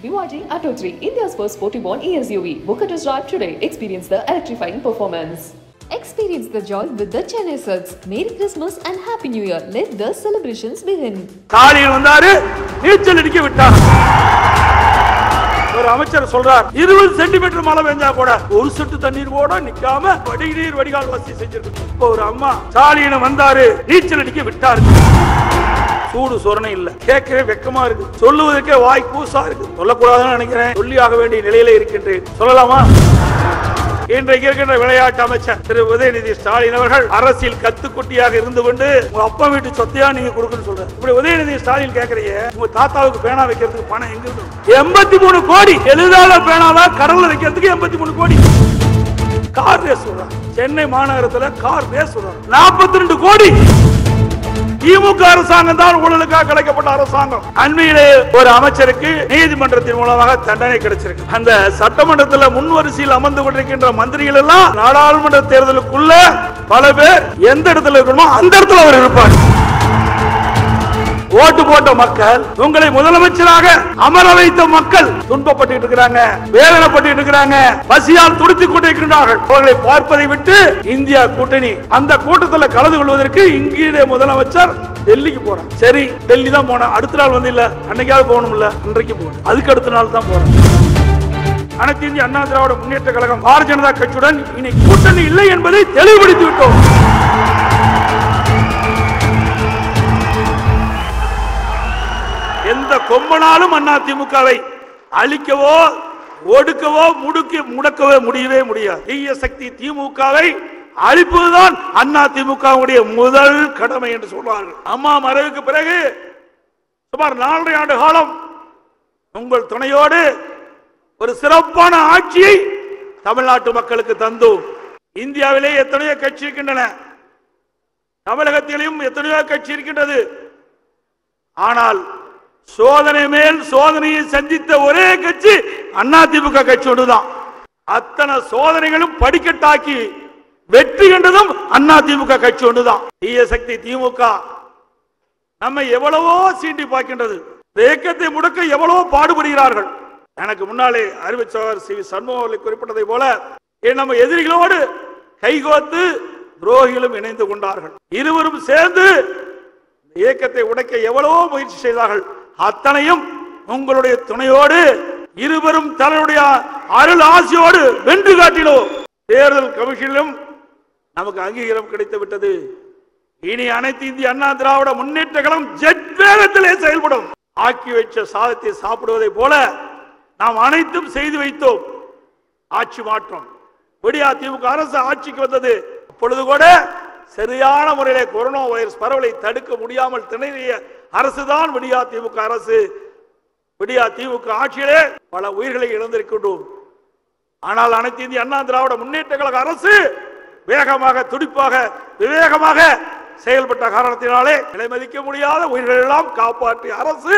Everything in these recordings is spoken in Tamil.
BYD Atto 3, India's first sporty-born e-SUV. Book a test drive today. Experience the electrifying performance. Experience the joy with the Chennai Silks. Merry Christmas and Happy New Year. Let the celebrations begin. காலையில் வந்தாரு நீச்சல் அடிக்க விட்டார். ஒரு அமைச்சர் சொல்றார் 20 சென்டிமீட்டர் மழை பெஞ்சா கூட ஒரு சொட்டு தண்ணீர் கூட நிக்காம வடிநீர் வடிகால் வசதி செஞ்சிருக்கு. இப்போ ஒரு அம்மா சாலியில வந்தாரு நீச்சல் அடிக்க விட்டாரு. சூடு சொரணை இல்ல, கேட்கவே வெக்கமா இருக்கு, சொல்லுவதற்கே வாய் கூசா இருக்கு. சொல்லக்கூடாதுன்னு நினைக்கிறேன், சொல்லி ஆக வேண்டிய நிலையில இருக்கின்றேன். சொல்லலாமா? இன்றைக்கு இருக்கின்ற விளையாட்டு அமைச்சர் திரு உதயநிதி ஸ்டாலின் அவர்கள் அரசியல் கத்துக்குட்டியாக இருந்து கொண்டு உங்க அப்பா வீட்டு சொத்தையா நீங்க கொடுக்கணும்னு சொல்ற. இப்படி உதயநிதி ஸ்டாலின் கேட்கறீங்க, உங்க தாத்தாவுக்கு பேனா வைக்கிறதுக்கு பணம் எங்க இருக்கு? 83 கோடி. எழுதாத பேனாவா கடல்ல வைக்கிறதுக்கு 83 கோடி. கார் ரேஸ் சொல்றாங்க, சென்னை மாநகரத்துல கார் ரேஸ் சொல்றாங்க, 42 கோடி. திமுக அரசாங்கம் தான் ஊழலுக்காக கலைக்கப்பட்ட அரசாங்கம். அண்மையிலே ஒரு அமைச்சருக்கு நீதிமன்றத்தின் மூலமாக தண்டனை கிடைச்சிருக்கு. அந்த சட்டமன்றத்தில் முன்வரிசையில் அமர்ந்து கொண்டிருக்கின்ற மந்திரிகள் எல்லாம் நாடாளுமன்ற தேர்தலுக்குள்ள பல பேர் எந்த இடத்துல இருக்கணுமோ அந்த இடத்துல அவர் இருப்பார். ஓட்டு போட்ட மக்கள், உங்களை முதலமைச்சராக அமர வைத்த மக்கள் துன்பப்பட்டு இருக்கிறாங்க, வேதனைப்பட்டு இருக்கிறாங்க, பசியால் துடித்துக் கொண்டிருக்கிறார்கள். அவர்களை பார்ப்பதை விட்டு இந்தியா கூட்டணி அந்த கூட்டத்தில் கலந்து கொள்வதற்கு இங்கே முதலமைச்சர் டெல்லிக்கு போறார். சரி, டெல்லி தான் போன, அடுத்த நாள் வந்து இல்ல அன்னைக்காவது போகணும்ல, இன்றைக்கு போகணும், அதுக்கு அடுத்த நாள் தான் போறோம். அனைத்து இந்திய அண்ணா திராவிட முன்னேற்ற கழகம் பாரதிய ஜனதா கட்சியுடன் இனி கூட்டணி இல்லை என்பதை தெளிவுபடுத்தி விட்டோம். எந்த கொம்பனாலும் அண்ணா திமுகவை அழிக்கவோ ஒடுக்கவோ முடக்கவோ முடியவே முடியாது. தீய சக்தி திமுகவை அழிப்பதுதான் அண்ணா திமுகவுடைய முதல் கடமை என்று சொல்வார்கள். அம்மா மறைவுக்கு பிறகு சுமார் 4.5 ஆண்டு காலம் உங்கள் துணையோடு ஒரு சிறப்பான ஆட்சியை தமிழ்நாட்டு மக்களுக்கு தந்தோம். இந்தியாவிலே எத்தனையோ கட்சி இருக்கின்றன, தமிழகத்திலும் எத்தனையோ கட்சி இருக்கின்றது. ஆனால் சோதனை மேல் சோதனையை சந்தித்த ஒரே கட்சி அதிமுக கட்சி ஒன்றுதான். அத்தனை சோதனைகளும் படிக்கட்டாக்கி வெற்றி கண்டதும் அதிமுக கட்சி ஒன்றுதான். தீய சக்தி திமுக நம்மை எவ்வளவோ சீண்டி பார்க்கின்றது. இயக்கத்தை முடக்க எவ்வளவோ பாடுபடுகிறார்கள். எனக்கு முன்னாலே அறிவிச்சவர் சி சண்முகம் குறிப்பிட்டதை போல நம்ம எதிரிகளோடு கைகோத்து துரோகிகளும் இணைந்து கொண்டார்கள். இருவரும் சேர்ந்து இயக்கத்தை உடைக்க எவ்வளவோ முயற்சி செய்தார்கள். அத்தனையும் உங்களுடைய துணையோடு இருவரும் தன்னுடைய அருள் ஆசியோடு வென்று காட்டினோம். தேர்தல் கமிஷனிலும் நமக்கு அங்கீகாரம் கிடைத்து விட்டது. இனி அனைத்து இந்திய அண்ணா திராவிட முன்னேற்ற கழகம் ஜெட் வேகத்திலே செயல்படும். ஆக்கி வைச்ச சாதத்தை சாப்பிடுவதை போல நாம் அனைத்தும் செய்து வைத்தோம். ஆட்சி மாற்றம், விடியா திமுக அரசு ஆட்சிக்கு வந்தது. அப்பொழுது கூட சரியான முறையிலே கொரோனா வைரஸ் பரவலை தடுக்க முடியாமல் திணறிய அரசுதான் விடியா திமுக அரசு. விடியா திமுக ஆட்சியிலே பல உயிர்களை இழந்திருக்கின்றோம். ஆனால் அனைத்து இந்திய அண்ணா திராவிட முன்னேற்ற கழக அரசு வேகமாக, துடிப்பாக, விவேகமாக செயல்பட்ட காரணத்தினாலே விலை மதிக்க முடியாத உயிர்கள் எல்லாம் காப்பாற்றிய அரசு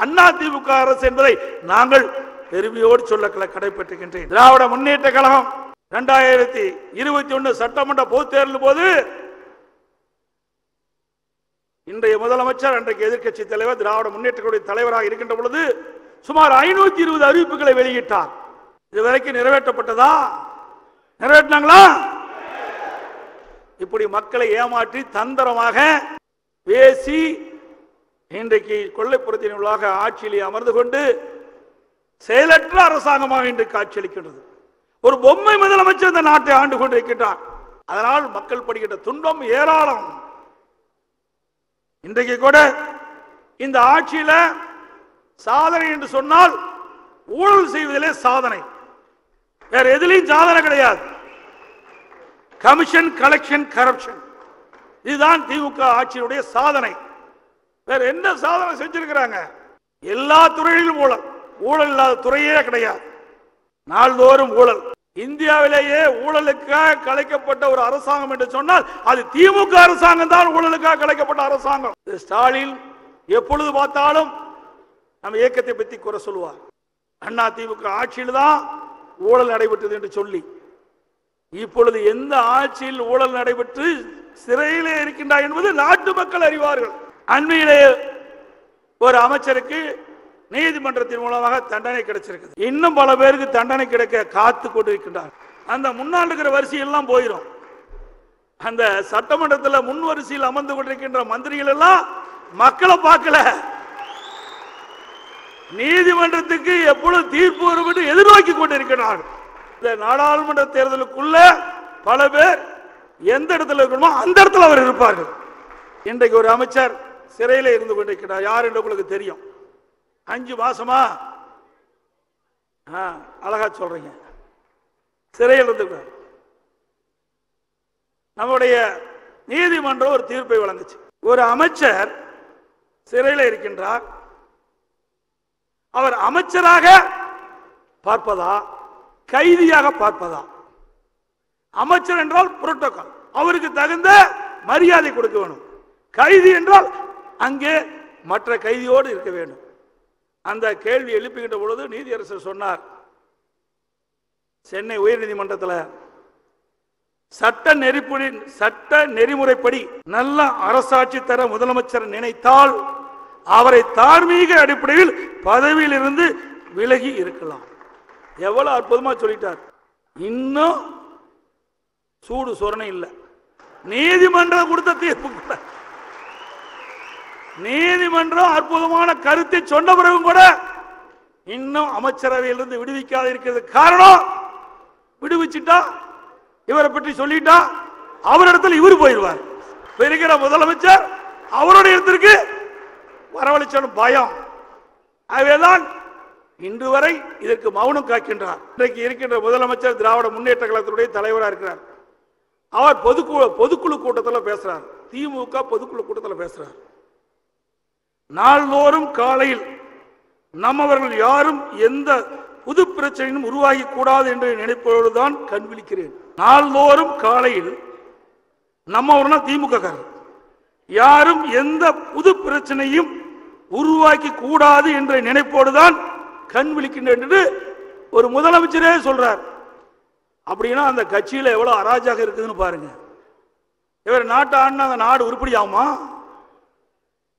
அண்ணா திமுக அரசு என்பதை நாங்கள் பெருமையோடு சொல்ல கடைபெற்றுகின்றேன். திராவிட முன்னேற்ற கழகம் 2021 சட்டமன்ற பொதுத் தேர்தலின் போது இன்றைய முதலமைச்சர், அன்றைக்கு எதிர்க்கட்சி தலைவர், திராவிட முன்னேற்ற தலைவராக இருக்கின்ற பொழுது சுமார் 520 அறிவிப்புகளை வெளியிட்டார். இதுவரைக்கும் நிறைவேற்றப்பட்டதா? நிறைவேற்றினாங்களா? இப்படி மக்களை ஏமாற்றி தந்திரமாக பேசி இன்றைக்கு கொள்ளைப்புறத்தின் உள்ளாக ஆட்சியிலே அமர்ந்து கொண்டு செயலற்ற அரசாங்கமாக இன்றைக்கு காட்சியளிக்கின்றது. ஒரு பொம்மை முதலமைச்சர் இந்த நாட்டை ஆண்டு கொண்டிருக்கிறார். அதனால் மக்கள் படுகின்ற துன்பம் ஏராளம். இன்றைக்கு கூட இந்த ஆட்சியில சாதனை என்று சொன்னால் ஊழல் செய்வதிலே சாதனை, வேற எதிலையும் சாதனை கிடையாது. கமிஷன், கலெக்ஷன், கரப்ஷன், இதுதான் திமுக ஆட்சியினுடைய சாதனை. வேற என்ன சாதனை செஞ்சிருக்கிறாங்க? எல்லா துறையிலும் ஊழல், ஊழல் இல்லாத துறையே கிடையாது. நாள்தோறும் ஊழல். இந்தியாவிலேயே ஊழலுக்காக கலைக்கப்பட்ட ஒரு அரசாங்கம் என்று சொன்னால் அது திமுக அரசாங்கம் தான். ஊழலுக்காக கலைக்கப்பட்ட அரசாங்கம். ஸ்டாலின் எப்பொழுது பார்த்தாலும் நம்ம இயக்கத்தை பற்றி குறை சொல்லுவார். அண்ணா திமுக ஆட்சியில் தான் ஊழல் நடைபெற்றது என்று சொல்லி, இப்பொழுது எந்த ஆட்சியில் ஊழல் நடைபெற்று சிறையிலே இருக்கின்றார் என்பது நாட்டு மக்கள் அறிவார்கள். அண்மையிலே ஒரு அமைச்சருக்கு நீதிமன்றத்தின் மூலமாக தண்டனை கிடைச்சிருக்கு. இன்னும் பல பேருக்கு தண்டனை கிடைக்க காத்து கொண்டிருக்கின்றார். அந்த முன்னாள் இருக்கிற வரிசையெல்லாம் போயிடும். அந்த சட்டமன்றத்தில் முன் வரிசையில் அமர்ந்து கொண்டிருக்கின்ற மந்திரிகள் எல்லாம் மக்களை பார்க்கல, நீதிமன்றத்துக்கு எப்பொழுது தீர்ப்பு வரும் என்று எதிர்நோக்கி கொண்டிருக்கிறார்கள். இந்த நாடாளுமன்ற தேர்தலுக்குள்ள பல பேர் எந்த இடத்துல இருக்கணுமோ அந்த இடத்துல அவர் இருப்பார்கள். இன்றைக்கு ஒரு அமைச்சர் சிறையில் இருந்து கொண்டிருக்கிறார். யார் என்று உங்களுக்கு தெரியும். 5 மாசமா அழகா சொல்றீங்க, சிறையில் இருந்துக்கிறார். நம்முடைய நீதிமன்றம் ஒரு தீர்ப்பை வழங்குச்சு. ஒரு அமைச்சர் சிறையில் இருக்கின்றார். அவர் அமைச்சராக பார்ப்பதா கைதியாக பார்ப்பதா? அமைச்சர் என்றால் புரோட்டோகால், அவருக்கு தகுந்த மரியாதை கொடுக்க வேண்டும். கைதி என்றால் அங்கே மற்ற கைதியோடு இருக்க வேண்டும். அந்த கேள்வி எழுப்புகின்ற பொழுது நீதியரசர் சொன்னார், சென்னை உயர்நீதிமன்றத்தில் சட்ட நெறிமுறைப்படி நல்ல அரசாட்சி தர முதலமைச்சர் நினைத்தால் அவரை தார்மீக அடிப்படையில் பதவியில் இருந்து விலகி இருக்கலாம். எவ்வளவு அற்புதமா சொல்லிட்டார். இன்னும் சூடு சொரணை இல்லை. நீதிமன்றம் கொடுத்த தீர்ப்பு கூட, நீதிமன்றம் அற்புதமான கருத்தை சொன்ன பிறகும் கூட இன்னும் அமைச்சரவையிலிருந்து விடுவிக்காத இருக்கிறது. காரணம், விடுவிச்சுட்டா இவரை பற்றி சொல்லிட்டா அவரிடத்தில் இவர் போயிடுவார். இருக்கிற முதலமைச்சர் அவருடைய இடத்திற்கு வரவழைச்ச பயம். ஆகவேதான் இன்று வரை இதற்கு மௌனம் காக்கின்றார். இன்றைக்கு இருக்கின்ற முதலமைச்சர் திராவிட முன்னேற்ற கழகத்துடைய தலைவராக இருக்கிறார். அவர் பொதுக்குழு கூட்டத்தில் பேசுறார். திமுக பொதுக்குழு கூட்டத்தில் பேசுறார். நாள்தோறும் காலையில் நம்மவர்கள் யாரும் எந்த புது பிரச்சனையும் உருவாகி கூடாது என்று நினைப்போடுதான் கண் விழிக்கிறேன். நாள்தோறும் காலையில் நம்ம திமுக யாரும் எந்த புது பிரச்சனையும் உருவாக்கி கூடாது என்ற நினைப்போடுதான் கண் விழிக்கின்றேன் என்று ஒரு முதலமைச்சரே சொல்றார். அப்படின்னா அந்த கட்சியில எவ்வளவு அராஜகம் இருக்குதுன்னு பாருங்க. இவர் நாட்டு ஆண்டு அந்த நாடு உருப்படியாகுமா?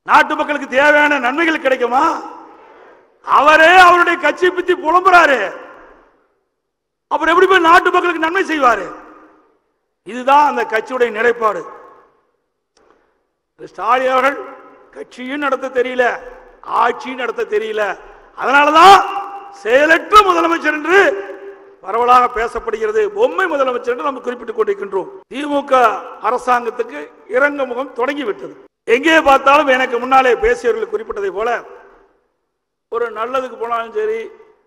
நாட்டு மக்களுக்கு தேவையான நன்மைகள் கிடைக்குமா? அவரே அவருடைய கட்சியை பற்றி புலம்புறாரு. அப்புறம் எப்படி போய் நாட்டு மக்களுக்கு நன்மை செய்வாரு? இதுதான் அந்த கட்சியுடைய நிலைப்பாடு. ஸ்டாலின் அவர்கள் கட்சியும் நடத்த தெரியல, ஆட்சியும் நடத்த தெரியல. அதனாலதான் செயலற்ற முதலமைச்சர் என்று பரவலாக பேசப்படுகிறது. பொம்மை முதலமைச்சர் என்று நாம் குறிப்பிட்டுக் கொண்டிருக்கின்றோம். திமுக அரசாங்கத்துக்கு இறங்க முகம் தொடங்கிவிட்டது. எங்கே பார்த்தாலும் எனக்கு முன்னாலே பேசியவர்கள் குறிப்பிட்டதை போல ஒரு நல்லதுக்கு போனாலும் சரி,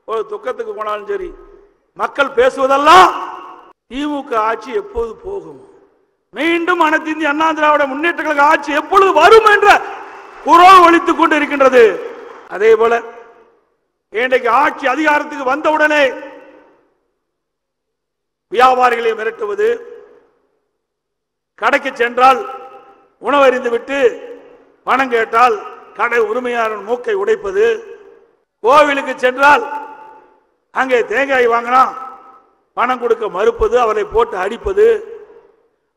ஒரு துக்கத்துக்கு போனாலும் சரி, மக்கள் பேசுவதெல்லாம் திமுக ஆட்சி எப்போது போகும், மீண்டும் அனைத்து இந்திய அண்ணா திராவிட முன்னேற்ற கழக ஆட்சி எப்பொழுது வரும் என்ற குரல் ஒலித்துக் கொண்டு இருக்கின்றது. அதே போல இன்றைக்கு ஆட்சி அதிகாரத்துக்கு வந்தவுடனே வியாபாரிகளை மிரட்டுவது, கடைக்கு சென்றால் உணவறிந்து விட்டு பணம் கேட்டால் கடை உரிமையாளர் மூக்கை உடைப்பது, கோவிலுக்கு சென்றால் அங்கே தேங்காய் வாங்கினா பணம் கொடுக்க மறுப்பது, அவரை போட்டு அடிப்பது,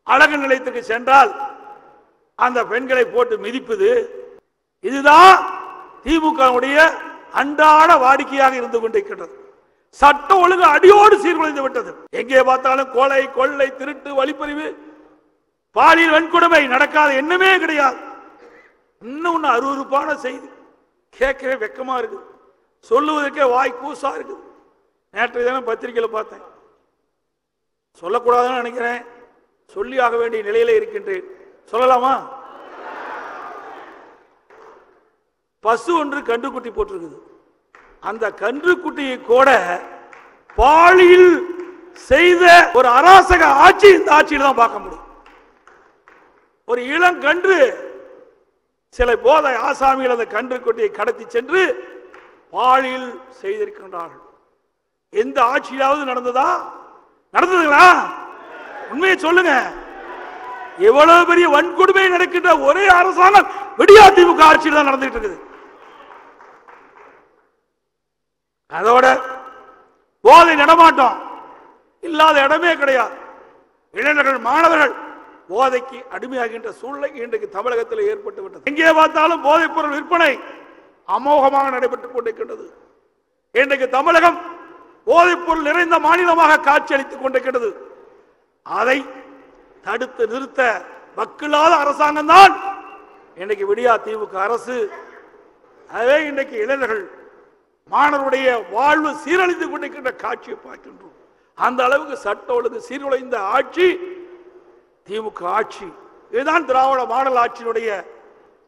அழகு நிலையத்துக்கு சென்றால் அந்த பெண்களை போட்டு மிதிப்பது, இதுதான் திமுகவுடைய அன்றாட வாடிக்கையாக இருந்து கொண்டிருக்கின்றது. சட்டம் ஒழுங்கு அடியோடு சீர்குலைந்து விட்டது. எங்கே பார்த்தாலும் கொலை, கொள்ளை, திருட்டு, வழிப்பறிவு, பாலியல் வன்கொடுமை நடக்காத எண்ணமே கிடையாது. இன்னும் அருவருப்பான செய்தி கேட்கவே வெக்கமா இருக்கு, சொல்லுவதற்கே வாய் கூசா இருக்கு. நேற்றைய தினம் பத்திரிகையில் பார்த்தேன். சொல்லக்கூடாதுன்னு நினைக்கிறேன், சொல்லி ஆக வேண்டிய நிலையில இருக்கின்றேன். சொல்லலாமா? பசு ஒன்று கன்றுக்குட்டி போட்டிருக்குது. அந்த கன்றுக்குட்டியை கூட பாலியல் செய்த ஒரு அராசக ஆட்சி இந்த ஆட்சியில் தான் பார்க்க முடியும். ஒரு இளங்கன்று சில போதை ஆசாமிகள் அந்த கன்றுக்குட்டியை கடத்தி சென்று பாலியல் செய்திருக்கின்றார்கள். எந்த ஆட்சியாவது நடந்ததா? நடந்ததுங்களா? உண்மையை சொல்லுங்க. எவ்வளவு பெரிய வன்கொடுமை நடக்கின்ற ஒரே அரசாங்கம் விடியா திமுக ஆட்சியில் தான் நடந்துட்டு இருக்குது. அதோட போதை நடமாட்டம் இல்லாத இடமே கிடையாது. இளைஞர்கள், மாணவர்கள் போதைக்கு அடிமையாகின்ற சூழ்நிலை இன்றைக்கு தமிழகத்தில் ஏற்பட்டு விட்டது. எங்கே பார்த்தாலும் போதைப் பொருள் விற்பனை, அமோகமாக நடைபெற்றுக் கொண்டிருக்கின்றது. இன்றைக்கு தமிழகம் போதைப்பொருள் நிறைந்த மாநிலமாக காட்சியளித்துக் கொண்டிருக்கிறது. அதை தடுத்து நிறுத்த வக்கில்லாத அரசாங்கம் தான் இன்றைக்கு விடியா திமுக அரசு. அதே இன்றைக்கு இளைஞர்கள் மாணவருடைய வாழ்வு சீரழிந்து கொண்டிருக்கின்ற காட்சியை பார்க்கின்றோம். அந்த அளவுக்கு சட்ட ஒழுங்கு சீர்குலைந்த ஆட்சி திமுக ஆட்சி. இதுதான் திராவிட மாடல் ஆட்சியினுடைய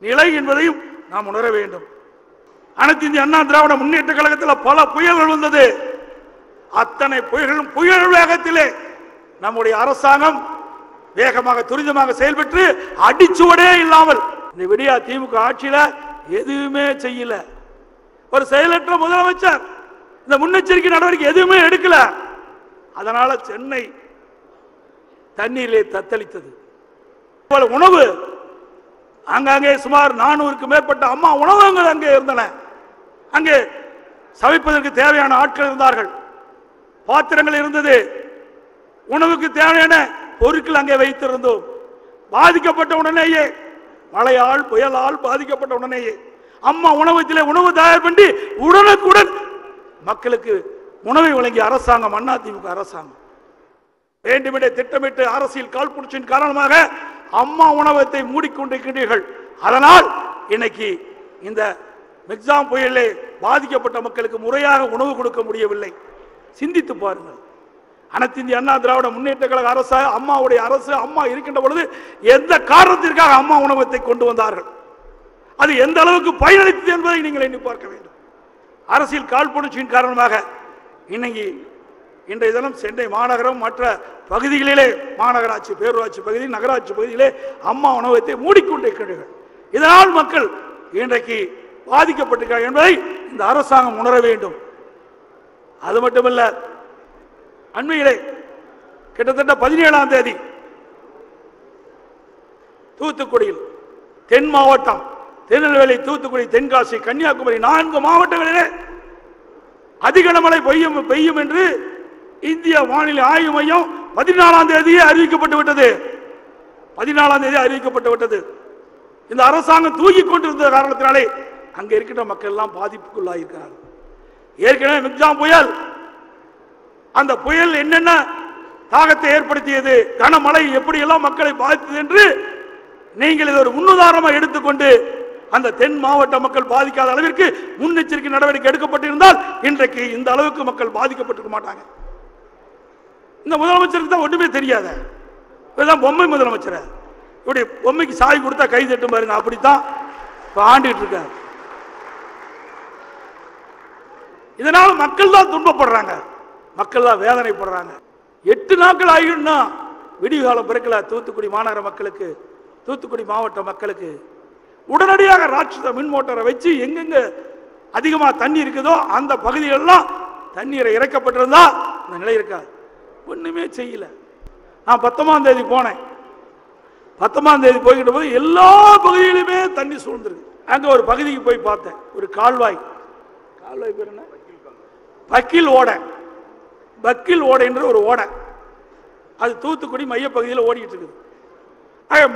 நிலை என்பதையும் நாம் உணர வேண்டும். அனைத்து இந்திய அண்ணா திராவிட முன்னேற்ற கழகத்தில் பல புயல்கள் வந்தது. அத்தனை புயல்களும் புயல் வேகத்திலே நம்முடைய அரசாங்கம் வேகமாக துரிதமாக செயல்பட்டு அடிச்சுவடே இல்லாமல் இந்த விடியா திமுக ஆட்சியில எதுவுமே செய்யல. ஒரு செயலற்ற முதலமைச்சர் இந்த முன்னெச்சரிக்கை நடவடிக்கை எதுவுமே எடுக்கல. அதனால சென்னை தண்ணீரிலே தத்தளித்தது. உணவு அங்கங்கே சுமார் 400க்கு மேற்பட்ட அம்மா உணவகங்கள் அங்கே இருந்தன. அங்கே சமைப்பதற்கு தேவையான ஆட்கள் இருந்தார்கள், பாத்திரங்கள் இருந்தது, உணவுக்கு தேவையான பொருட்கள் அங்கே வைத்திருந்தோம். பாதிக்கப்பட்ட உடனேயே, மழையால் புயலால் பாதிக்கப்பட்ட உடனேயே அம்மா உணவகத்திலே உணவு தயார் பண்ணி உடனுக்குடன் மக்களுக்கு உணவை வழங்கிய அரசாங்கம் அதிமுக அரசாங்கம். வேண்டுமென்றே திட்டமிட்டு அரசியல் காழ்ப்புணர்ச்சியின் காரணமாக அம்மா உணவகத்தை மூடிக்கொண்டிருக்கின்றீர்கள். அதனால் இன்னைக்கு இந்த மிக்ஜாம் புயலிலே பாதிக்கப்பட்ட மக்களுக்கு முறையாக உணவு கொடுக்க முடியவில்லை. சிந்தித்து பாருங்கள். அனைத்து இந்திய அண்ணா திராவிட முன்னேற்ற கழக அரசு, அம்மாவுடைய அரசு, அம்மா இருக்கின்ற பொழுது எந்த காரணத்திற்காக அம்மா உணவகத்தை கொண்டு வந்தார்கள், அது எந்த அளவுக்கு பயனளித்தது என்பதை நீங்கள் எண்ணி பார்க்க வேண்டும். அரசியல் காழ்ப்புணர்ச்சியின் காரணமாக இன்னைக்கு இன்றைய தினம் சென்னை மாநகரம் மற்ற பகுதிகளிலே, மாநகராட்சி, பேரூராட்சி பகுதி, நகராட்சி பகுதியிலே அம்மா உணவகத்தை மூடிக்கொண்டிருக்கிறார்கள். இதனால் மக்கள் இன்றைக்கு பாதிக்கப்பட்டிருக்கிறார்கள் என்பதை இந்த அரசாங்கம் உணர வேண்டும். அது மட்டுமல்ல, அண்மையிலே கிட்டத்தட்ட 17ஆம் தேதி தூத்துக்குடியில், தென் மாவட்டம் திருநெல்வேலி, தூத்துக்குடி, தென்காசி, கன்னியாகுமரி 4 மாவட்டங்களிலே அதிக மழை பெய்யும் என்று இந்திய வானிலை ஆய்வு மையம் 14ஆம் தேதியே அறிவிக்கப்பட்டு விட்டது. 14ஆம் தேதி அறிவிக்கப்பட்டு விட்டது. இந்த அரசாங்கம் தூக்கிக் கொண்டிருந்த காரணத்தினாலே அங்க இருக்கின்ற மக்கள் எல்லாம் பாதிப்புக்குள்ளாயிருக்கிறார்கள். ஏற்கனவே மிக்ஜாம் புயல், அந்த புயல் என்னென்ன தாக்கத்தை ஏற்படுத்தியது, கனமழை எப்படியெல்லாம் மக்களை பாதித்தது என்று நீங்கள் இதை ஒரு முன்னுதாரணமாக எடுத்துக்கொண்டு அந்த தென் மாவட்ட மக்கள் பாதிக்காத அளவிற்கு முன்னெச்சரிக்கை நடவடிக்கை எடுக்கப்பட்டிருந்தால் இன்றைக்கு இந்த அளவுக்கு மக்கள் பாதிக்கப்பட்டிருக்க மாட்டாங்க. இந்த முதலமைச்சருக்கு தான் ஒன்றுமே தெரியாத, இதுதான் பொம்மை முதலமைச்சர். இப்படி பொம்மைக்கு சாய் கொடுத்தா கை தட்டும் பாருங்க, அப்படித்தான் ஆண்டுகிட்டு இருக்காரு. இதனால மக்கள் தான் துன்பப்படுறாங்க, மக்கள் தான் வேதனைப்படுறாங்க. 8 நாட்கள் ஆகிடும்னா விடிய காலம் பிறக்கல. தூத்துக்குடி மாநகர மக்களுக்கு, தூத்துக்குடி மாவட்ட மக்களுக்கு உடனடியாக ராட்சத மின் மோட்டாரை வச்சு எங்கெங்க அதிகமாக தண்ணி இருக்குதோ அந்த பகுதிகளெல்லாம் தண்ணீரை இறக்கப்பட்டிருந்தா இந்த நிலை இருக்காது. ஒண்ணுமே செய்யல. நான் 19ஆம் தேதி போனேன். 19ஆம் தேதி போய்கிட்ட போது எல்லா பகுதியிலுமே தண்ணி சூழ்ந்துருக்கு. அங்க ஒரு பகுதிக்கு போய் பார்த்தேன், ஒரு கால்வாய் பேர் என்ன, பக்கில் ஓடை, பக்கில் ஓடை என்ற ஒரு ஓடை, அது தூத்துக்குடி மையப்பகுதியில் ஓடிட்டு இருக்குது.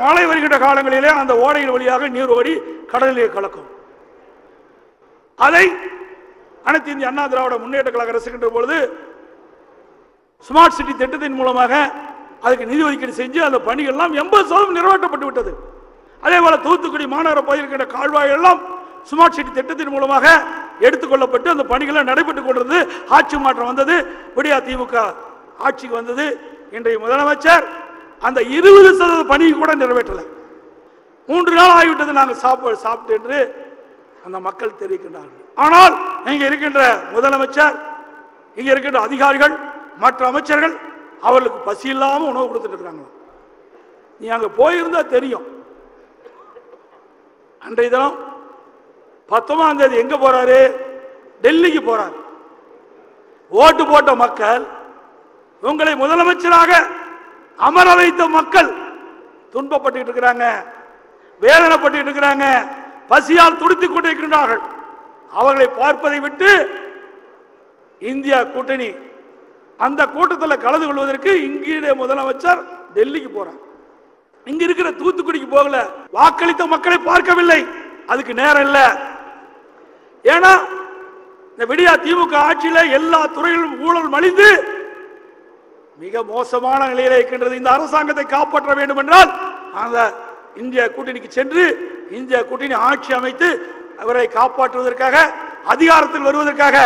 மழை வருகின்ற காலங்களிலே அந்த ஓடையின் வழியாக நீர் ஓடி கடலிலே கலக்கும். அதை அனைத்து இந்திய அண்ணா திராவிட முன்னேற்ற கழக அரசுகின்ற பொழுது ஸ்மார்ட் சிட்டி திட்டத்தின் மூலமாக அதுக்கு நிதி ஒதுக்கீடு செஞ்சு அந்த பணிகள் எல்லாம் 80% நிறைவேற்றப்பட்டு விட்டது. அதே போல தூத்துக்குடி மாநகர பகுதியில் கால்வாய் எல்லாம் ஸ்மார்ட் சிட்டி திட்டத்தின் மூலமாக எடுத்துக்கொள்ளப்பட்டு அந்த பணிகள் நடைபெற்றுக் கொண்டிருந்தது. ஆட்சி மாற்றம் வந்தது, விடியா திமுக ஆட்சிக்கு வந்தது. இன்றைய முதலமைச்சர் அந்த 20% பணியை கூட நிறைவேற்றல. 3 நாள் ஆகிவிட்டது நாங்கள் சாப்பிட்டு என்று அந்த மக்கள் தெரிவிக்கின்றார்கள். ஆனால் இங்க இருக்கின்ற முதலமைச்சர், இங்க இருக்கின்ற அதிகாரிகள், மற்ற அமைச்சர்கள் அவர்களுக்கு பசி இல்லாம உணவு கொடுத்துட்டு இருக்காங்க. நீ அங்க போயிருந்தா தெரியும். அன்றைய தினம் 19ஆம் தேதி எங்க போறாரு, டெல்லிக்கு போறார். ஓட்டு போட்ட மக்கள், உங்களை முதலமைச்சராக அமர வைத்த மக்கள் துன்பப்பட்டு இருக்கிறாங்க, வேதனைப்பட்டு இருக்கிறாங்க, பசியால் துடித்துக் கொண்டிருக்கின்றார்கள். அவர்களை பார்ப்பதை விட்டு இந்தியா கூட்டணி அந்த கூட்டத்தில் கலந்து கொள்வதற்கு இங்கே முதலமைச்சர் டெல்லிக்கு போறார். இங்க இருக்கிற தூத்துக்குடிக்கு போகல, வாக்களித்த மக்களை பார்க்கவில்லை, அதுக்கு நேரம் இல்ல. ஏன்னா இந்த விடியா திமுக ஆட்சியில எல்லா துறையிலும் ஊழல் மலிந்து மிக மோசமான நிலையில இருக்கின்றது. இந்த அரசாங்கத்தை காப்பாற்ற வேண்டும் என்றால் அந்த இந்திய கூட்டணிக்கு சென்று இந்திய கூட்டணி ஆட்சி அமைத்து அவரை காப்பாற்றுவதற்காக, அதிகாரத்தில் வருவதற்காக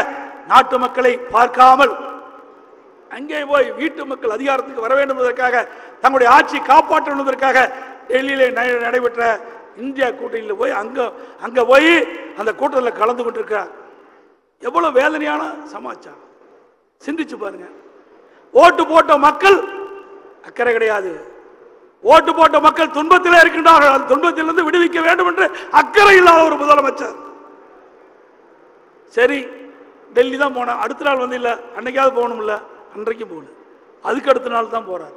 நாட்டு மக்களை பார்க்காமல் அங்கே போய் வீட்டு மக்கள் அதிகாரத்துக்கு வர வேண்டும் என்பதற்காக, தங்களுடைய ஆட்சி காப்பாற்றுவதற்காக டெல்லியிலே நடைபெற்ற இந்தியா கூட்டணியில் போய் அங்க போய் அந்த கூட்டத்தில் கலந்து கொண்டிருக்கிறார். எவ்வளவு வேதனையான சமாச்சாரம் சிந்திச்சு பாருங்க. ஓட்டு போட்ட மக்கள் அக்கறை கிடையாது. ஓட்டு போட்ட மக்கள் துன்பத்தில் இருக்கின்றார்கள். அந்த துன்பத்திலிருந்து விடுவிக்க வேண்டும் என்று அக்கறை இல்லாத ஒரு முதலமைச்சர். சரி, டெல்லி தான் போன, அடுத்த நாள் வந்து இல்ல அன்னைக்காவது போகணும்ல, அன்றைக்கு போகல, அதுக்கு அடுத்த நாள் தான் போறார்.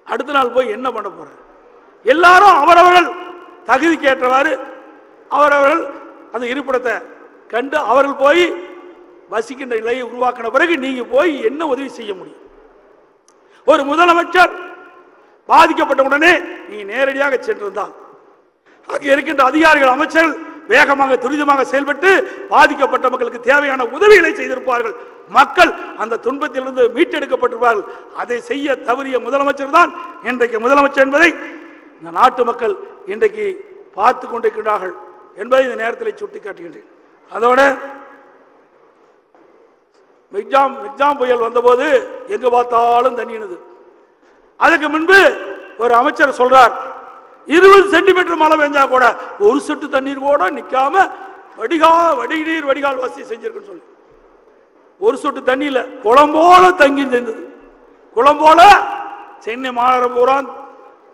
அடுத்த நாள் போய் என்ன பண்ண போறார்? எல்லாரும் அவரவர்கள் தகுதிக்கு ஏற்றவாறு அவரவர்கள் அந்த இருப்பிடத்தை கண்டு அவர்கள் போய் வசிக்கின்ற நிலையை உருவாக்கின பிறகு நீங்க போய் என்ன உதவி செய்ய முடியும்? ஒரு முதலமைச்சர் பாதிக்கப்பட்ட உடனே நீங்க நேரடியாக சென்றிருந்தால் அங்கே இருக்கின்ற அதிகாரிகள், அமைச்சர்கள் வேகமாக துரிதமாக செயல்பட்டு பாதிக்கப்பட்ட மக்களுக்கு தேவையான உதவிகளை செய்திருப்பார்கள். மக்கள் அந்த துன்பத்திலிருந்து மீட்டெடுக்கப்பட்டிருப்பார்கள். அதை செய்ய தவறிய முதலமைச்சர் தான் இன்றைக்கு முதலமைச்சர் என்பதை இந்த நாட்டு மக்கள் இன்றைக்கு பார்த்து கொண்டிருக்கிறார்கள் என்பதை இந்த நேரத்தில் சுட்டிக்காட்டுகின்றேன். அதோட மிக்ஜாம் புயல் வந்தபோது எங்க பார்த்தாலும் தண்ணினது. அதுக்கு முன்பு ஒரு அமைச்சர் சொல்றார், 20 சென்டிமீட்டர் மழை பெஞ்சா கூட ஒரு சொட்டு தண்ணீர் கூட நிக்காம வடிநீர் வடிகால் வசதி செஞ்சிருக்குன்னு சொல்லி, ஒரு சொட்டு தண்ணியில குளம்போல தங்கி இருந்தது. குளம்போல சென்னை மாநகரம் பூரா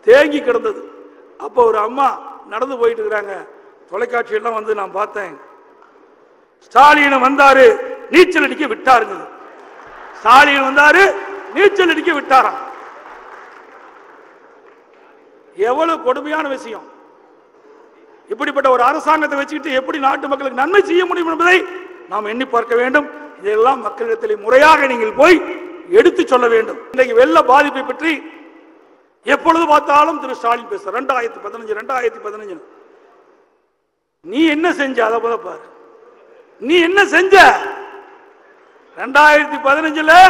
தேங்கி கிடந்தது. அப்போ ஒரு அம்மா நடந்து போயிட்டு இருக்கிறாங்க. தொலைக்காட்சியெல்லாம் வந்து நான் பார்த்தேன். ஸ்டாலின் வந்தாரு, நீச்சல் அடிக்க விட்டாருங்க. ஸ்டாலின் வந்தாரு, நீச்சல் அடிக்க விட்டாராம். எவ்வளவு கொடுமையான விஷயம்! இப்படிப்பட்ட ஒரு அரசாங்கத்தை வச்சுக்கிட்டு எப்படி நாட்டு மக்களுக்கு நன்மை செய்ய முடியும் என்பதை நாம் எண்ணி பார்க்க வேண்டும். இதெல்லாம் மக்களிடத்தில் முறையாக நீங்கள் போய் எடுத்து சொல்ல வேண்டும். இன்றைக்கு வெள்ள பாதிப்பை பற்றி எப்பொழுது பார்த்தாலும் திரு ஸ்டாலின் பேச 2015 நீ என்ன செஞ்ச? அதை போல பாரு, நீ என்ன செஞ்ச? 2015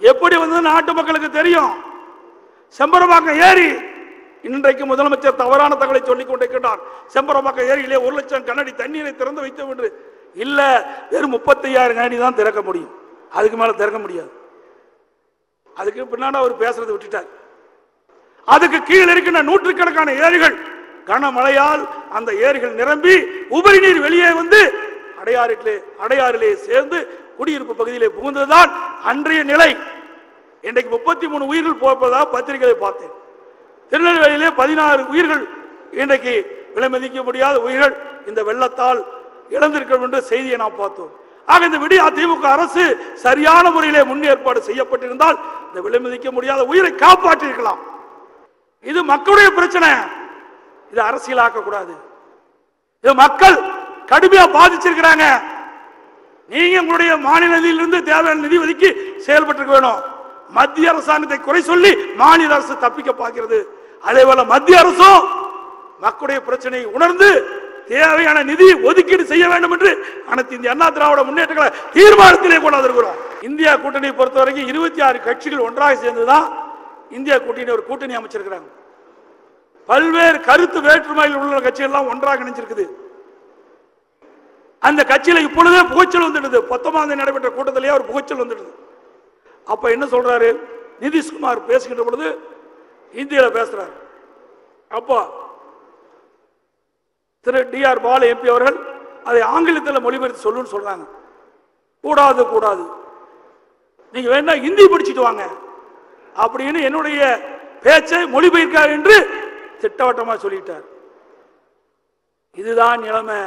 எப்படி வந்து நாட்டு மக்களுக்கு தெரியும். செம்பரம்பாக்கம் ஏரி இன்றைக்கு முதலமைச்சர் தவறான தகவலை சொல்லிக் கொண்டிருக்கிறார். செம்பரம்பாக்கம் ஏரியிலே 1 லட்சம் கனஅடி தண்ணீரை திறந்து வைத்தோம் என்று. இல்ல, வெறும் 35,000 கனஅடி தான் திறக்க முடியும், அதுக்கு மேல திறக்க முடியாது. அதுக்கு பின்னாடி அவர் பேசுறதை விட்டுட்டார். அதுக்கு கீழே இருக்கின்ற நூற்றுக்கணக்கான ஏரிகள் கனமழையால் அந்த ஏரிகள் நிரம்பி உபரி நீர் வெளியே வந்து அடையாறிலே சேர்ந்து குடியிருப்பு பகுதியிலே புகுந்ததுதான் அன்றைய நிலை. இன்றைக்கு 33 உயிர்கள் போவதாக பத்திரிகையை பார்த்தேன். திருநெல்வேலியிலே 16 உயிர்கள் இன்றைக்கு விலை மதிக்க முடியாத உயிர்கள் இந்த வெள்ளத்தால் இழந்திருக்கும் என்ற செய்தியை நாம் பார்த்தோம். ஆக இந்த விடியா திமுக அரசு சரியான முறையிலே முன்னேற்பாடு செய்யப்பட்டிருந்தால் இந்த விலை மதிக்க முடியாத உயிரை காப்பாற்றிருக்கலாம். இது மக்களுடைய பிரச்சனை, இது அரசியலாக்க கூடாது. இது மக்கள் கடுமையா பாதிச்சிருக்கிறாங்க. நீங்க உங்களுடைய மாநில நிதியிலிருந்து தேவையான நிதி ஒதுக்கி செயல்பட்டு வேணும். மத்திய அரசாங்கத்தை குறை சொல்லி மாநில அரசு தப்பிக்க பார்க்கிறது. அதே போல மத்திய அரசும் மக்களுடைய பிரச்சனையை உணர்ந்து தேவையான நிதி ஒதுக்கீடு செய்ய வேண்டும் என்று அனைத்து இந்திய அண்ணா திராவிட முன்னேற்றங்களை தீர்மானத்திலே கொண்டாந்து இருக்கிறோம். இந்தியா கூட்டணியை பொறுத்தவரைக்கும் 26 கட்சிகள் ஒன்றாக சேர்ந்துதான் இந்தியா கூட்டணி ஒரு கூட்டணி அமைச்சிருக்கிறாங்க. பல்வேறு கருத்து வேற்றுமையில் உள்ள கட்சிகள் எல்லாம் ஒன்றாக இணைஞ்சிருக்குது. அந்த கட்சியில இப்பொழுதே புகைச்சல் வந்துடுது. 19ஆம் தேதி நடைபெற்ற கூட்டத்திலேயே ஒரு புகைச்சல் வந்துடுது. அப்ப என்ன சொல்றாரு நிதிஷ்குமார் பேசுகின்ற பொழுது இந்தியில பேசுறாரு. அப்போ திரு DR பாலு MP அவர்கள் அதை ஆங்கிலத்தில் மொழிபெயர்த்து சொல்லுன்னு சொல்றாங்க. கூடாது கூடாது, நீங்க வேணா ஹிந்தி படிச்சுட்டு வாங்க அப்படின்னு என்னுடைய பேச்சை மொழிபெயர்க்கார் என்று திட்டவட்டமா சொல்லிட்டார். இதுதான் நிலைமை.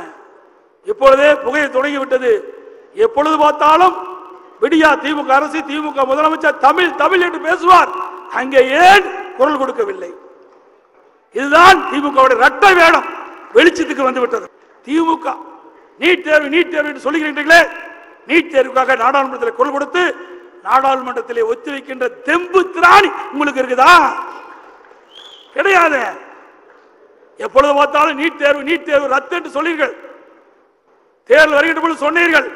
இப்பொழுதே புகையை தொடங்கிவிட்டது. எப்பொழுது பார்த்தாலும் விடியா திமுக அரசு, திமுக முதலமைச்சர் தமிழ் தமிழ் என்று பேசுவார். அங்கே ஏன் குரல் கொடுக்கவில்லை? இதுதான் திமுக இரட்ட வேடம் வெளிச்சத்துக்கு வந்துவிட்டது. திமுக நீட் தேர்வு என்று சொல்லுகிறீர்களே, நீட் தேர்வுக்காக நாடாளுமன்றத்தில் குரல் கொடுத்து நாடாளுமன்றத்திலே ஒத்திவைக்கின்ற தெம்பு திராணி உங்களுக்கு இருக்குதா? கிடையாது. எப்பொழுது பார்த்தாலும் நீட் தேர்வு ரத்து என்று சொல்லுங்கள். தேர்தல் வருகின்ற பொழுது சொன்னீர்கள்.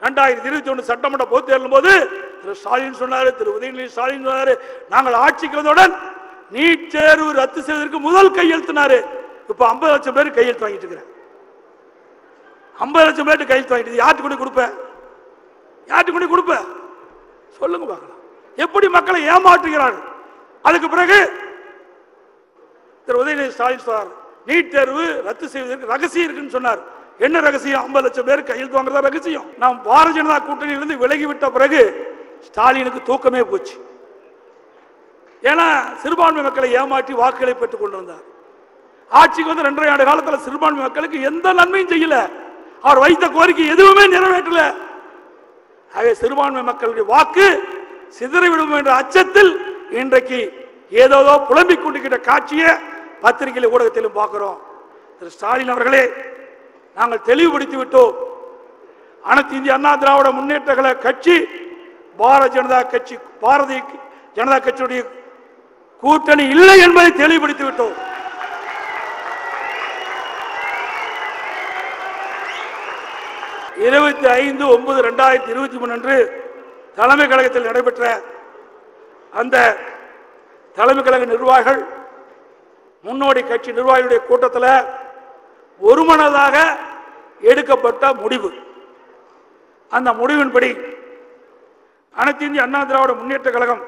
2021 சட்டமன்ற பொதுத் தேர்தலும் போது திரு ஸ்டாலின் சொன்னாரு, திரு உதயநிதி ஸ்டாலின் சொன்னாரு, நாங்கள் ஆட்சிக்கு வந்தவுடன் நீட் தேர்வு ரத்து செய்வதற்கு முதல் கையெழுத்தினாரு. இப்ப 50 லட்சம் பேர் கையெழுத்து வாங்கிட்டு இருக்கிறேன். 50 லட்சம் பேர் கையெழுத்து வாங்கிட்டு யாருக்கு கொண்டு கொடுப்பேன்? யாருக்கு கொண்டு கொடுப்பேன்? சொல்லுங்க பார்க்கலாம். எப்படி மக்களை ஏமாற்றுகிறார்கள். அதுக்கு பிறகு திரு உதயநிதி ஸ்டாலின் சொன்னார், நீட் தேர்வு ரத்து செய்வதற்கு ரகசியம் இருக்குன்னு சொன்னார். என்ன ரகசியம்? 50 லட்சம் பேர் கையெழுத்து வாங்குறதா ரகசியம். நாம் பாரதிய ஜனதா கூட்டணியிலிருந்து விலகிவிட்ட பிறகு ஸ்டாலினுக்கு தூக்கமே போச்சு. ஏன்னா சிறுபான்மை மக்களை ஏமாற்றி வாக்குகளை பெற்றுக் கொண்டிருந்தார். ஆட்சிக்கு வந்து 2.5 ஆண்டு காலத்தில் சிறுபான்மை மக்களுக்கு எந்த நன்மையும் செய்யல. அவர் வைத்த கோரிக்கை எதுவுமே நிறைவேற்றல. ஆகவே சிறுபான்மை மக்களுடைய வாக்கு சிதறிவிடும் என்ற அச்சத்தில் இன்றைக்கு ஏதோ புலம்பிக் கொண்டிருக்கிற காட்சியை பத்திரிகை ஊடகத்திலும் பார்க்கிறோம். திரு ஸ்டாலின் அவர்களே, நாங்கள் தெளிவுபடுத்தி விட்டோம். அனைத்து இந்திய அண்ணா திராவிட முன்னேற்ற கழக கட்சி பாரதிய ஜனதா கட்சியுடைய கூட்டணி இல்லை என்பதை தெளிவுபடுத்தி விட்டோம். இருபத்தி 5/9/2023 அன்று தலைமை கழகத்தில் நடைபெற்ற அந்த தலைமை கழக நிர்வாகிகள் முன்னோடி கட்சி நிர்வாகிகளுடைய கூட்டத்தில் ஒருமனதாக எடுக்கப்பட்ட முடிவு. அந்த முடிவின்படி அனைத்து இந்திய அண்ணா திராவிட முன்னேற்ற கழகம்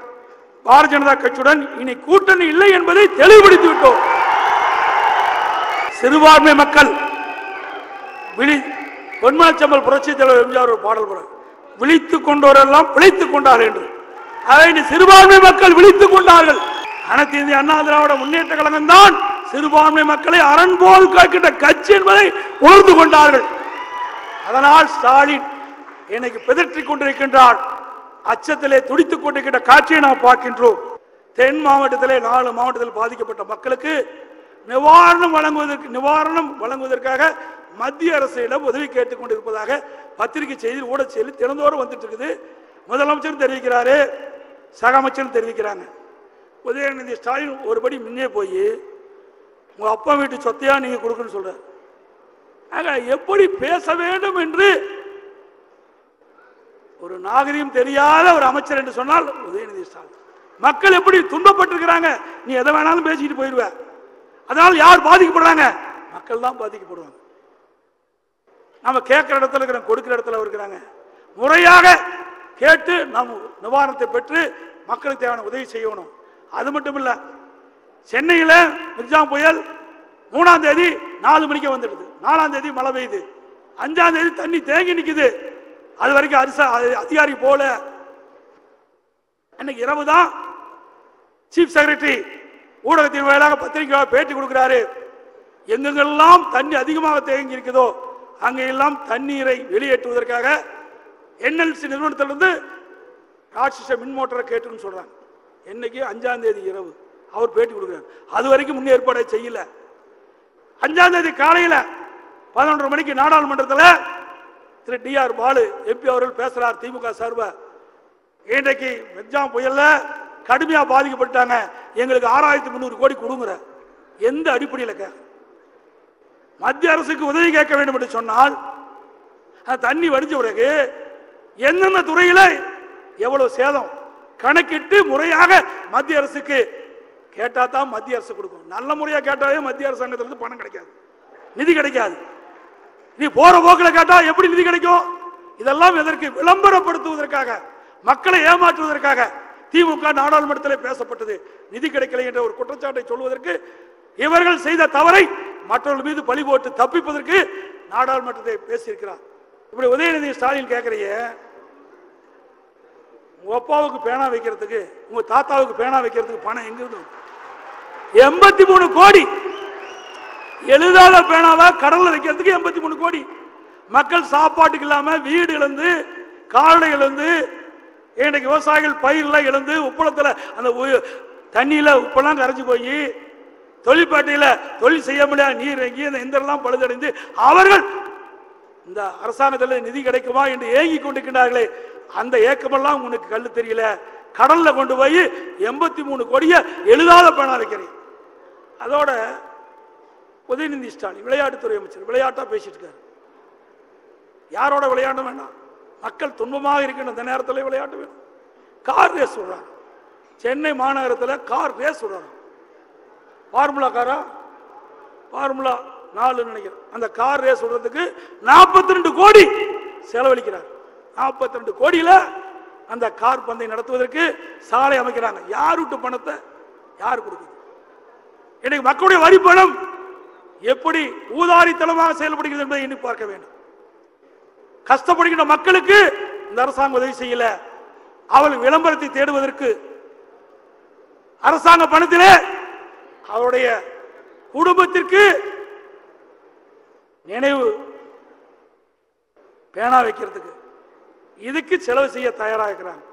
பாரதிய ஜனதா கட்சியுடன் இனி கூட்டணி இல்லை என்பதை தெளிவுபடுத்தி விட்டோம். சிறுபான்மை மக்கள் பொன்மனச்சம்பல் புரட்சி தலைவர் எம்ஜிஆர் ஒரு பாடல் போற, விழித்துக் கொண்டோரெல்லாம் பிழைத்துக் கொண்டார்கள் என்று. அதை சிறுபான்மை மக்கள் விழித்துக் கொண்டார்கள். அனைத்து இந்திய அண்ணா திராவிட முன்னேற்ற கழகம் தான் சிறுபான்மை மக்களை அரண் போல் காக்கின்ற கட்சி என்பதை உணர்ந்து கொண்டார்கள். அதனால் ஸ்டாலின் இன்னைக்கு பிதற்றிக் கொண்டிருக்கின்றார். அச்சத்திலே துடித்துக் கொண்டிருக்கின்ற காட்சியை நாம் பார்க்கின்றோம். தென் மாவட்டத்திலே 4 மாவட்டத்தில் பாதிக்கப்பட்ட மக்களுக்கு நிவாரணம் வழங்குவதற்காக மத்திய அரசிடம் உதவி கேட்டுக் கொண்டிருப்பதாக பத்திரிகை செய்தி ஊடக செய்தி தினந்தோறும் வந்துட்டு இருக்குது. முதலமைச்சரும் தெரிவிக்கிறாரு, சக அமைச்சரும் தெரிவிக்கிறாங்க. உதயநிதி ஸ்டாலின் ஒருபடி முன்னே போய் உங்க அப்பா வீட்டு சொத்தையா நீங்க கொடுக்கணும்னு சொல்றாரு. எப்படி பேச வேண்டும் என்று ஒரு நாகரிகம் தெரியாத ஒரு அமைச்சர் என்று சொன்னால் உதயநிதி ஸ்டாலின். மக்கள் எப்படி துன்பப்பட்டிருக்கிறாங்க, நீ எதை வேணாலும் பேசிட்டு போயிடுவ. அதனால் யார் பாதிக்கப்படுறாங்க? மக்கள் தான் பாதிக்கப்படுவாங்க. நம்ம கேட்கிற இடத்துல இருக்கிற கொடுக்கிற இடத்துல இருக்கிறாங்க. முறையாக கேட்டு நாம் நிவாரணத்தை பெற்று மக்களுக்கு தேவையான உதவி செய்யணும். அது மட்டும் இல்ல, சென்னையில் மிக்ஜாம் புயல் 3ஆம் தேதி 4 மணிக்கு வந்துடுது. 4ஆம் தேதி மழை பெய்யுது. 5ஆம் தேதி தண்ணி தேங்கி நிற்குது. அது வரைக்கும் அதிகாரி போல. இன்னைக்கு இரவு தான் சீஃப் செக்ரட்டரி ஊடகத்தின் வாயிலாக பத்திரிகை பேட்டி கொடுக்கிறாரு. எங்கெங்கெல்லாம் தண்ணி அதிகமாக தேங்கி இருக்குதோ அங்கெல்லாம் தண்ணீரை வெளியேற்றுவதற்காக என்எல்சி நிறுவனத்திலிருந்து ராட்சச மின் மோட்டரை கேட்டுன்னு சொல்றாங்க. என்னைக்கு 5ஆம் தேதி இரவு அவர் பேட்டி கொடுக்கிறார். அது வரைக்கும் முன்னேற்பாடை செய்யல. 5ஆம் தேதி காலையில் 11:30 மணிக்கு நாடாளுமன்றத்தில் திரு டிஆர் பாலு எம்பி அவர்கள் பேசுறார். திமுக சார்பா இன்றைக்கு மிக்ஜாம் புயல்ல கடுமையா பாதிக்கப்பட்டாங்க, எங்களுக்கு 6300 கோடி கொடுங்கிற. எந்த அடிப்படையில் கேட்க? மத்திய அரசுக்கு உதவி கேட்க வேண்டும் என்று சொன்னால் தண்ணி வடிஞ்ச பிறகு என்னென்ன துறையில எவ்வளவு சேதம் கணக்கிட்டு முறையாக மத்திய அரசுக்கு கேட்டா தான் மத்திய அரசு கொடுக்கும். நல்ல முறையா கேட்டாவே மத்திய அரசாங்கத்திலிருந்து பணம் கிடைக்காது, நிதி கிடைக்காது. நீ போற போக்கில் கேட்டா எப்படி நிதி கிடைக்கும்? இதெல்லாம் எதற்கு? விளம்பரப்படுத்துவதற்காக, மக்களை ஏமாற்றுவதற்காக திமுக நாடாளுமன்றத்தில் பேசப்பட்டது. நிதி கிடைக்கல என்ற ஒரு குற்றச்சாட்டை சொல்வதற்கு, இவர்கள் செய்த தவறை மற்றவர்கள் மீது பழி போட்டு தப்பிப்பதற்கு நாடாளுமன்றத்தை பேசியிருக்கிறார். இப்படி உதயநிதி ஸ்டாலின் கேட்கறிய, உங்க அப்பாவுக்கு பேனா வைக்கிறதுக்கு, உங்க தாத்தாவுக்கு பேனா வைக்கிறதுக்கு பணம் எங்கிருந்து? 83 கோடி. எழுதாத பேனாவை கடல்ல வைக்கிறதுக்கு 83 கோடி. மக்கள் சாப்பாட்டுக்கு இல்லாம வீடு இழந்து, கால்நடை இழந்து, இன்றைக்கு விவசாயிகள் பயிரெல்லாம் இழந்து, உப்பளத்துல அந்த தண்ணியில உப்பெல்லாம் கரைஞ்சு போய் தொழிற்பேட்டையில தொழில் செய்ய முடியாத நீர் இறங்கி இந்த எந்திரெல்லாம் பழுதடைந்து அவர்கள் இந்த அரசாங்கத்தில் நிதி கிடைக்குமா என்று ஏங்கி கொண்டிருக்கிறார்களே, அந்த ஏக்கமெல்லாம் உங்களுக்கு கல்லு தெரியல. கடல்ல கொண்டு போய் 83 கோடியை எழுதாத பேனா வைக்கிறேன். அதோட உதயநிதி ஸ்டாலின் விளையாட்டுத்துறை அமைச்சர் விளையாட்டா பேசிட்டு இருக்காரு. யாரோட விளையாட வேண்டாம், மக்கள் துன்பமாக இருக்கின்ற அந்த நேரத்தில் விளையாட வேண்டும். கார் ரேஸ் விடுறாங்க. சென்னை மாநகரத்தில் கார் ரேஸ் விடுறாங்க. ஃபார்முலா காரா, ஃபார்முலா 4 நினைக்கிறேன். அந்த கார் ரேஸ் விடுறதுக்கு 42 கோடி செலவழிக்கிறார். 42 கோடியில் அந்த கார் பந்தயம் நடத்துவதற்கு சாலை அமைக்கிறாங்க. யார் விட்டு பணத்தை யார் கொடுக்குது? இன்னைக்கு மக்களுடைய வரி பணம் எப்படி ஊதாரித்தனமாக செயல்படுகிறது என்பதை எண்ணி பார்க்க வேண்டும். கஷ்டப்படுகின்ற மக்களுக்கு இந்த அரசாங்கம் உதவி செய்யல. அவள் விளம்பரத்தை தேடுவதற்கு அரசாங்க பணத்திலே அவருடைய குடும்பத்திற்கு நினைவு பேனா வைக்கிறதுக்கு இதுக்கு செலவு செய்ய தயாராக இருக்கிறாங்க.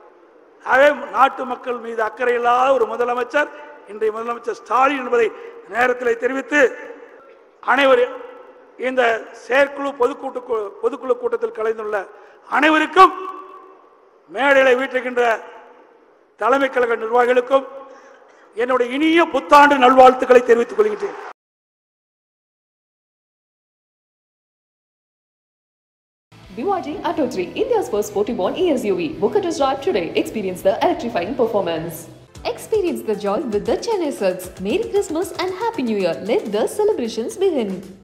ஆகவே நாட்டு மக்கள் மீது அக்கறை இல்லாத ஒரு முதலமைச்சர் இன்றைய முதலமைச்சர் ஸ்டாலின் என்பதை நேரத்தில் தெரிவித்து, அனைவரும் இந்த செயற்குழு பொதுக்குழு கூட்டத்தில் கலந்துள்ள அனைவருக்கும், மேடையில் வீட்டுகின்ற தலைமை கழக நிர்வாகிகளுக்கும் என்னுடைய இனிய புத்தாண்டு நல்வாழ்த்துக்களை தெரிவித்துக் கொள்கின்றேன். BYD Atto 3, India's first sporty born ESUV. Book a test drive today. Experience the electrifying performance. Experience the joy with the Chennai Silks. Merry Christmas and Happy New Year. Let the celebrations begin.